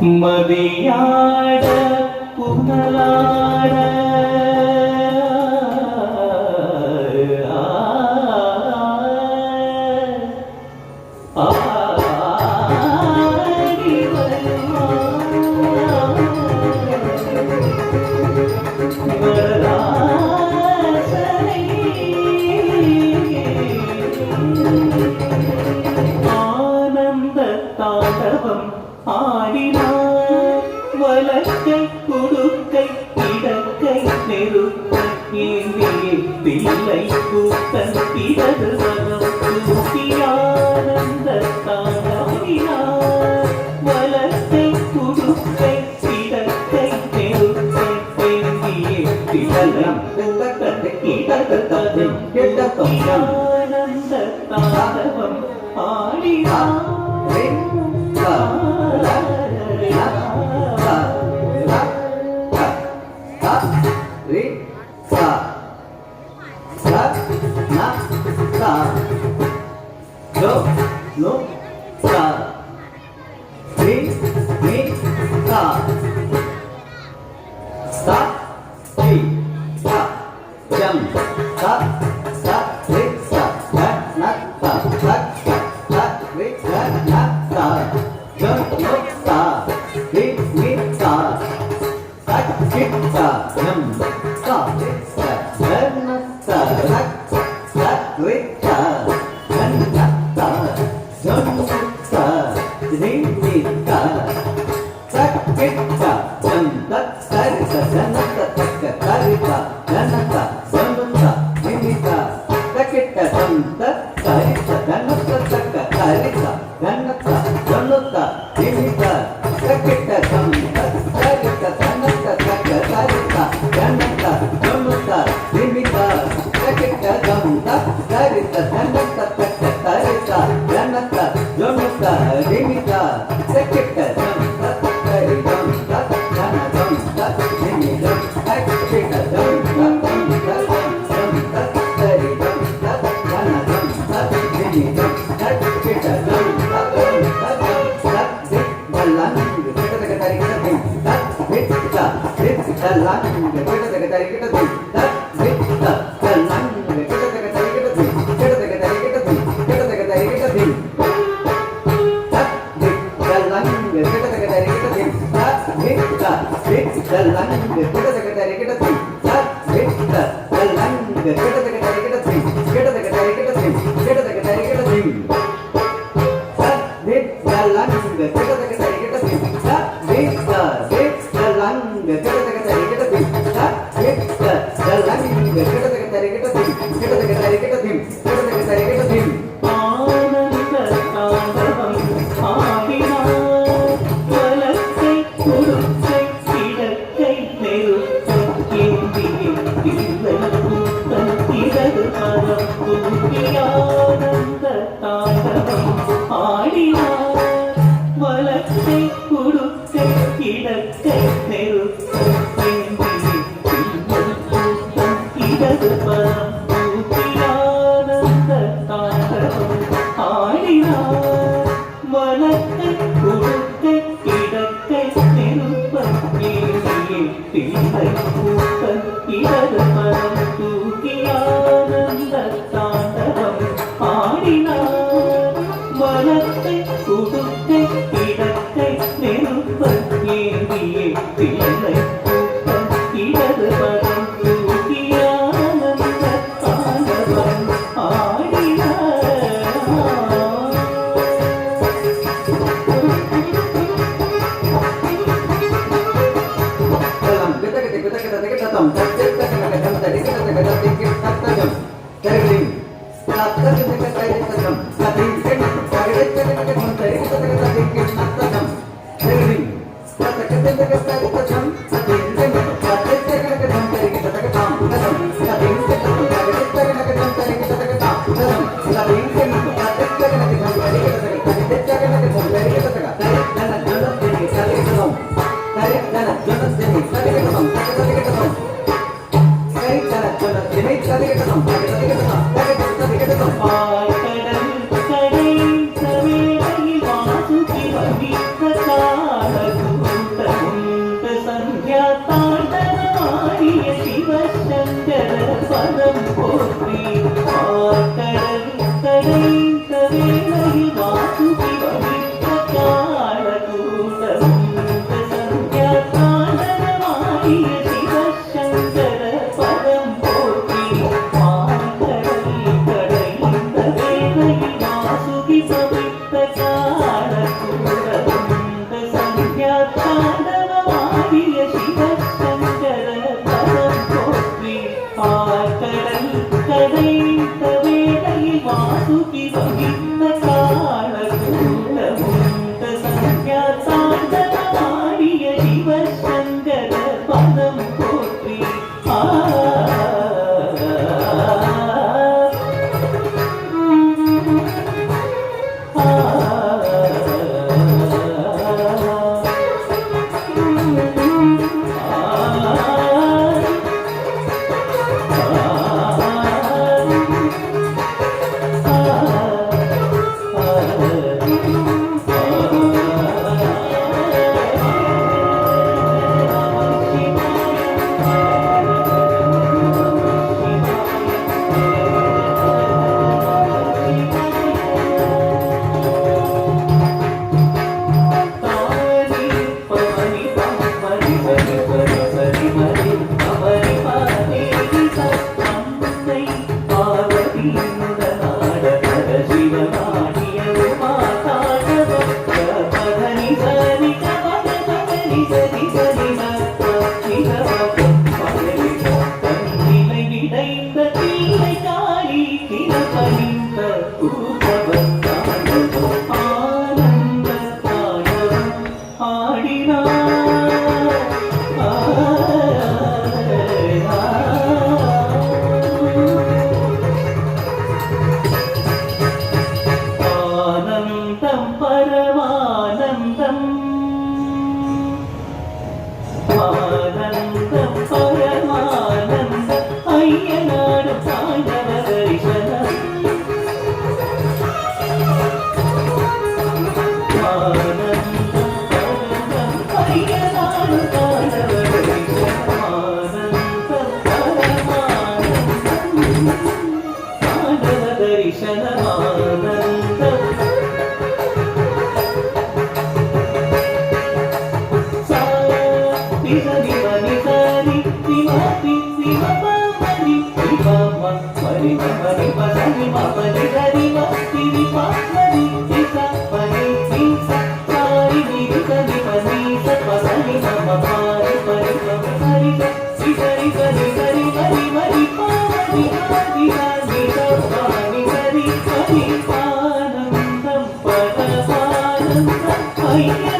மதியாட புனலாட ஆனந்த தாண்டவம் ஆடினார் வலக்கை குடுக்கை இடக்கை நெருக்கை ஏந்தியே பிள்ளை கூத்தன் இடது வரம் தூக்கி ஆனந்த தாண்டாடினார் வலக்கை குடுக்கை இடக்கை நெருக்கை ஏந்தியே பிள்ளை கூத்தன் இடது வரம் தூக்கி ஆனந்த தாண்டவம் ஆடினார் பால்கடல் கடை சவேளையில் வாசுகி வகித்த காலகு சரி சரி தன்னிலை விடைந்த தீரை காளி திறப்பணிந்த பூதவன் ஆனந்த தாயம் ஆடினார் ஆனந்தம் பரமானந்தம் ஆனந்தம் பரமானந்தம் ஐயனாடும் சாண்டவ தரிசனம் ஆனந்தம் பரமம் ஐயனாடும் சாண்டவ தரிசனம் ஆனந்தம் பரமானந்தம் சாண்டவ தரிசனம் ஆனந்தம் Sari mani sari simati simapamani simama mani mani mani mani sari mati simapamani simapani sisa sari mani sari mani sapasani mama mani mani mani sari sari sari sari mani mani mani mani sari sapani sari mani anandam paramanandam ayya